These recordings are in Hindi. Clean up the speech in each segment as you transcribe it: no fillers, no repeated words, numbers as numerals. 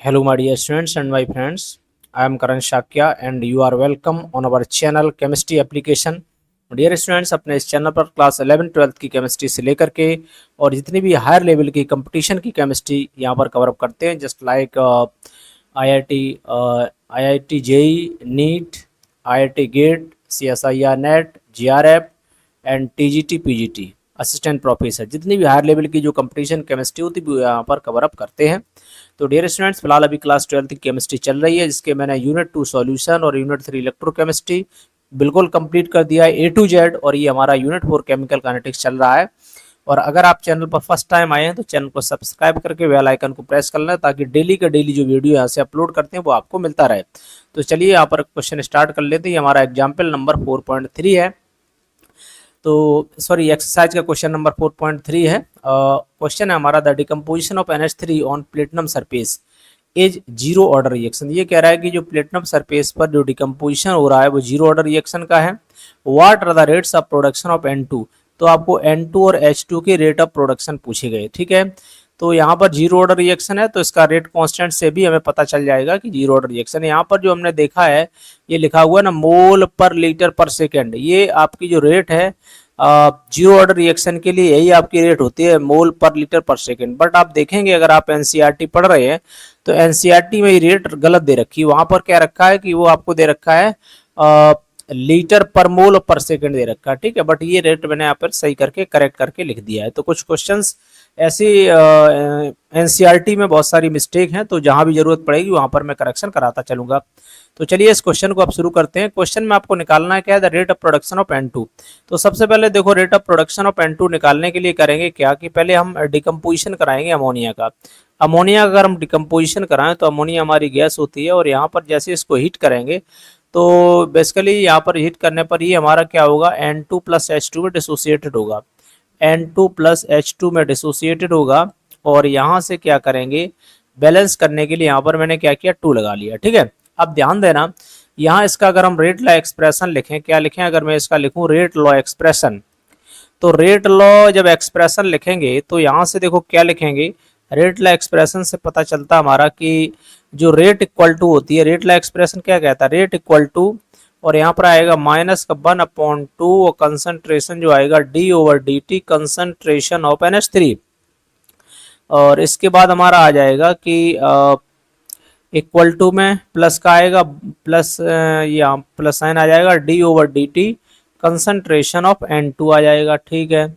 Hello, my dear students and my friends. I am Karan Shakya and you are welcome on our channel Chemistry Application. Dear students, अपने इस चैनल पर क्लास 11-12 की केमिस्ट्री से लेकर के और जितनी भी हायर लेवल की कंपटीशन की केमिस्ट्री यहाँ पर कवर अप करते हैं, just like IIT JEE, NEET, IIT GATE, CSIR NET, GRF and TGT PGT assistant professor, जितनी भी हायर लेवल की जो कंपटीशन केमिस्ट्री होती है यहाँ पर कवर अप करते हैं। तो डियर स्टूडेंट्स, फिलहाल अभी क्लास 12 की केमिस्ट्री चल रही है, जिसके मैंने यूनिट 2 सॉल्यूशन और यूनिट 3 इलेक्ट्रोकेमिस्ट्री बिल्कुल कंप्लीट कर दिया है A to Z, और ये हमारा यूनिट 4 केमिकल काइनेटिक्स चल रहा है। और अगर आप चैनल पर फर्स्ट टाइम आए हैं तो चैनल को सब्सक्राइब करके बेल आइकन को प्रेस कर लें, ताकि डेली का डेली जो वीडियो यहाँ से अपलोड करते हैं वो आपको मिलता रहे। तो चलिए यहाँ पर क्वेश्चन स्टार्ट कर लेते हैं। हमारा एग्जाम्पल नंबर 4.3 है, तो सॉरी एक्सरसाइज का क्वेश्चन नंबर 4.3 है। क्वेश्चन है हमारा, the decomposition of NH3 on platinum surface is zero order reaction. ये कह रहा है कि जो प्लेटिनम सरफेस पर जो डिकम्पोजिशन हो रहा है वो जीरो ऑर्डर रिएक्शन का है। What are the rates of production of N2। तो आपको N2 और H2 के रेट ऑफ प्रोडक्शन पूछे गए, ठीक है। तो यहाँ पर जीरो ऑर्डर रिएक्शन है, तो इसका रेट कांस्टेंट से भी हमें पता चल जाएगा कि जीरो ऑर्डर रिएक्शन है। यहाँ पर जो हमने देखा है, ये लिखा हुआ है ना, मोल पर लीटर पर सेकेंड, ये आपकी जो रेट है जीरो ऑर्डर रिएक्शन के लिए यही आपकी रेट होती है, मोल पर लीटर पर सेकेंड। बट आप देखेंगे, अगर आप एनसीईआरटी पढ़ रहे हैं तो एनसीईआरटी में ये रेट गलत दे रखी है। वहां पर क्या रखा है कि वो आपको दे रखा है लीटर पर मोल पर सेकंड दे रखा है, ठीक है। बट ये रेट मैंने यहाँ पर सही करके करेक्ट करके लिख दिया है। तो कुछ क्वेश्चंस ऐसी एनसीईआरटी में बहुत सारी मिस्टेक हैं, तो जहां भी जरूरत पड़ेगी वहां पर मैं करेक्शन कराता चलूंगा। तो चलिए इस क्वेश्चन को आप शुरू करते हैं। क्वेश्चन में आपको निकालना है क्या है, the rate of production of N2। तो सबसे पहले देखो, rate of production of N2 निकालने के लिए करेंगे क्या कि पहले हम डिकम्पोजिशन कराएंगे अमोनिया का। अमोनिया अगर हम डिकम्पोजिशन कराएं तो अमोनिया हमारी गैस होती है, और यहाँ पर जैसे इसको हीट करेंगे तो बेसिकली यहाँ पर हीट करने पर ये हमारा क्या होगा, N2 प्लस H2 में डिसोसिएटेड होगा। N2 प्लस H2 में डिसोसिएटेड होगा, और यहाँ से क्या करेंगे, बैलेंस करने के लिए यहाँ पर मैंने क्या किया, 2 लगा लिया, ठीक है। अब ध्यान देना, यहाँ इसका अगर हम रेट लॉ एक्सप्रेशन लिखें, क्या लिखें, अगर मैं इसका लिखूं रेट लॉ एक्सप्रेशन, तो रेट लॉ जब एक्सप्रेशन लिखेंगे तो यहाँ से देखो क्या लिखेंगे, रेट लॉ एक्सप्रेशन से पता चलता हमारा कि जो रेट इक्वल टू होती है, रेट लॉ एक्सप्रेशन क्या कहता है, रेट इक्वल टू, और यहाँ पर आएगा माइनस का 1/2, और कंसंट्रेशन जो आएगा d/dt कंसंट्रेशन ऑफ NH3। और इसके बाद हमारा आ जाएगा कि इक्वल टू में प्लस का आएगा, प्लस या प्लस साइन आ जाएगा, d/dt कंसंट्रेशन ऑफ N2 आ जाएगा, ठीक है।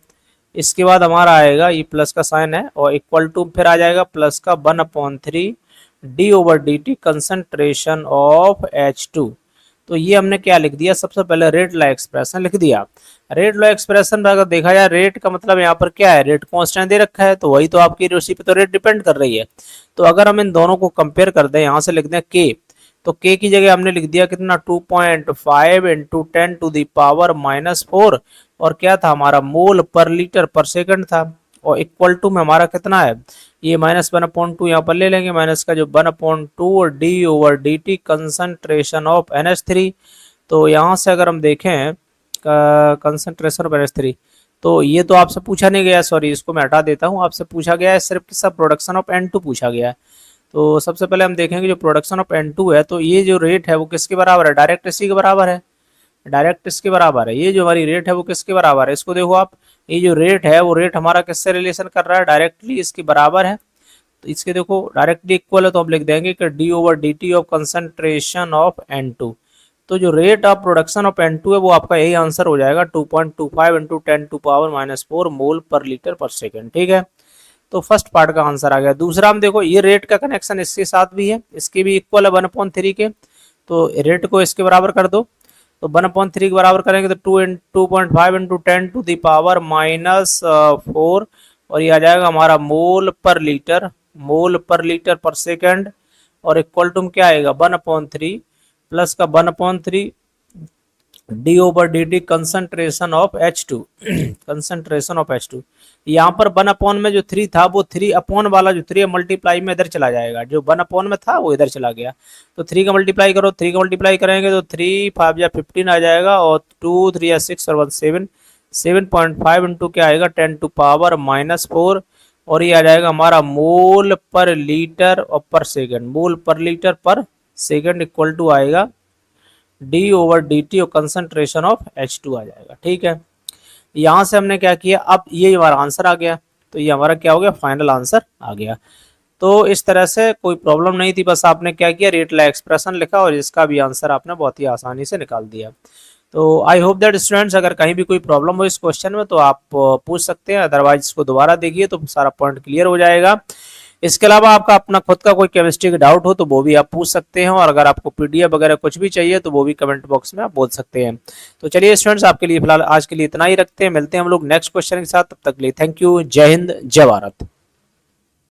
इसके बाद हमारा आएगा, ये प्लस का साइन है, और इक्वल टू फिर आ जाएगा प्लस का 1/3 d/dt कंसंट्रेशन ऑफ H2। तो ये हमने क्या लिख दिया, सबसे पहले रेट लॉ एक्सप्रेशन लिख दिया। रेट लॉ एक्सप्रेशन में अगर देखा जाए, रेट का मतलब यहाँ पर क्या है, रेट कांस्टेंट दे रखा है, तो वही तो आपकी उसी पे तो रेट डिपेंड कर रही है। तो अगर हम इन दोनों को कंपेयर कर दें, यहाँ से लिख दें k, तो k की जगह हमने लिख दिया कितना, 2.5 इंटू 10⁻⁻⁴, और क्या था हमारा, मोल पर लीटर पर सेकंड था। और इक्वल टू में हमारा कितना है, ये -1/2 यहाँ पर ले लेंगे, माइनस का जो 1/2 और d/dt कंसंट्रेशन ऑफ NH3। तो यहाँ से अगर हम देखें कंसंट्रेशन ऑफ NH3, तो ये तो आपसे पूछा नहीं गया, सॉरी इसको मैं हटा देता हूँ, आपसे पूछा गया है सिर्फ किसका, प्रोडक्शन ऑफ N2 पूछा गया है। तो सबसे पहले हम देखेंगे जो प्रोडक्शन ऑफ N2 है, तो ये जो रेट है वो किसके बराबर है, डायरेक्ट इसी के बराबर है, डायरेक्ट इसके बराबर है। ये जो हमारी रेट है वो किसके बराबर है, इसको देखो आप, ये जो रेट है वो रेट हमारा किससे रिलेशन कर रहा है, डायरेक्टली इसके बराबर है। तो इसके देखो डायरेक्टली इक्वल है, तो हम लिख देंगे कि d/dt of concentration of N2। तो जो rate of production of N2 है वो आपका यही आंसर हो जाएगा, 2.25 इंटू 10⁻⁻⁴ मोल पर लीटर पर सेकेंड, ठीक है। तो फर्स्ट पार्ट का आंसर आ गया। दूसरा हम देखो, ये रेट का कनेक्शन इसके साथ भी है, इसके भी इक्वल है 1/3 के, तो रेट को इसके बराबर कर दो। तो 1/3 के बराबर करेंगे तो 2.5 इंटू 10⁻⁻⁴, और ये आ जाएगा हमारा मोल पर लीटर पर सेकेंड, और इक्वल टू क्या आएगा, 1/3 प्लस का 1/3 d/dt concentration of H2 concentration of H2। यहाँ पर 1/, में जो 3 था वो 3/, वाला जो 3 मल्टीप्लाई में इधर चला जाएगा, जो 1/, में था वो इधर चला गया। तो 3 का मल्टीप्लाई करो, 3 का मल्टीप्लाई करेंगे तो 3 5 या 15 आ जाएगा, और 2 3 या 6 और 1 7, 7.5 इंटू क्या आएगा, 10⁻⁻⁴, और ये आ जाएगा हमारा मोल पर लीटर और पर सेकंड, मोल पर लीटर पर सेकंड इक्वल टू आएगा डी ओवर डी टी और कंसंट्रेशन ऑफ H2 आ जाएगा। ठीक है, यहाँ से हमने क्या किया, अब ये हमारा आंसर आ गया, तो ये हमारा क्या हो गया, फाइनल आंसर आ गया। तो इस तरह से कोई प्रॉब्लम नहीं थी, बस आपने क्या किया, रेट एक्सप्रेशन लिखा और इसका भी आंसर आपने बहुत ही आसानी से निकाल दिया। तो आई होप दैट स्टूडेंट्स अगर कहीं भी कोई प्रॉब्लम हो इस क्वेश्चन में तो आप पूछ सकते हैं, अदरवाइज इसको दोबारा देखिए तो सारा पॉइंट क्लियर हो जाएगा। इसके अलावा आपका अपना खुद का कोई केमिस्ट्री का डाउट हो तो वो भी आप पूछ सकते हैं, और अगर आपको पीडीएफ वगैरह कुछ भी चाहिए तो वो भी कमेंट बॉक्स में आप बोल सकते हैं। तो चलिए स्टूडेंट्स, आपके लिए फिलहाल आज के लिए इतना ही रखते हैं, मिलते हैं हम लोग नेक्स्ट क्वेश्चन के साथ, तब तक के लिए थैंक यू, जय हिंद, जय भारत।